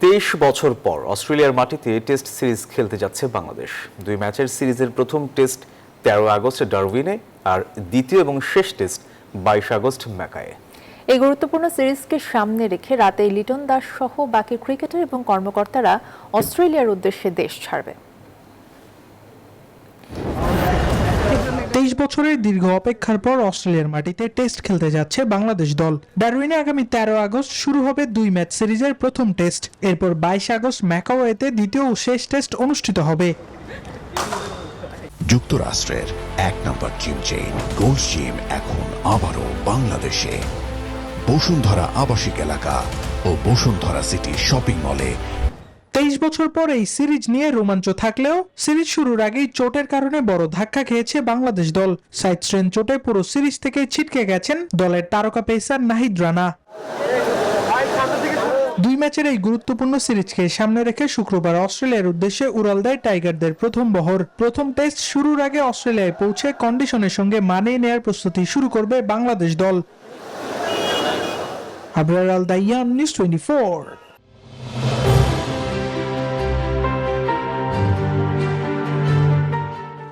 23 বছর পর অস্ট্রেলিয়ার মাটিতে টেস্ট সিরিজ খেলতে যাচ্ছে বাংলাদেশ। 2 ম্যাচের সিরিজের প্রথম টেস্ট 13 আগস্ট ডারউইনে আর দ্বিতীয় এবং শেষ টেস্ট 22 আগস্ট ম্যাকায়ে। এই গুরুত্বপূর্ণ সিরিজকে সামনে রেখে রাতে লিটন দাস সহ বাকি ক্রিকেটার এবং কর্মকর্তারা অস্ট্রেলিয়ার উদ্দেশ্যে দেশ ছাড়বে। 23 বছরের দীর্ঘ অপেক্ষার পর অস্ট্রেলিয়ার মাটিতে টেস্ট খেলতে যাচ্ছে বাংলাদেশ দল। ডারউইনে আগামী 13 আগস্ট শুরু হবে 2 ম্যাচ সিরিজের প্রথম টেস্ট। এরপর 22 আগস্ট ম্যাকাওয়েতে দ্বিতীয় ও শেষ টেস্ট অনুষ্ঠিত হবে। যুক্তরাষ্ট্রের 1 নম্বর জিম চেইন গোল্ডস জিম এখন আবারও বাংলাদেশে। বসুন্ধরা আবাসিক এলাকা ও বসুন্ধরা সিটি শপিং মলে। 23 বছর পর এই সিরিজ নিয়ে রোমাঞ্চ থাকলেও সিরিজ শুরুর আগেই চোটের কারণে বড় ধাক্কা খেয়েছে বাংলাদেশ দল। সাইড স্ট্রেন চোটে পুরো সিরিজ থেকে ছিটকে গেছেন দলের তারকা পেসার নাহিদ রানা। 2 ম্যাচের এই গুরুত্বপূর্ণ সিরিজকে সামনে রেখে শুক্রবার অস্ট্রেলিয়ার উদ্দেশ্যে উড়াল দেয় টাইগারদের প্রথম বহর। প্রথম টেস্ট শুরুর আগে অস্ট্রেলিয়ায় পৌঁছে কন্ডিশনের সঙ্গে মানিয়ে নেয়ার প্রস্তুতি শুরু করবে বাংলাদেশ দল। আবরার আল দাইয়ান, নিউজ 24।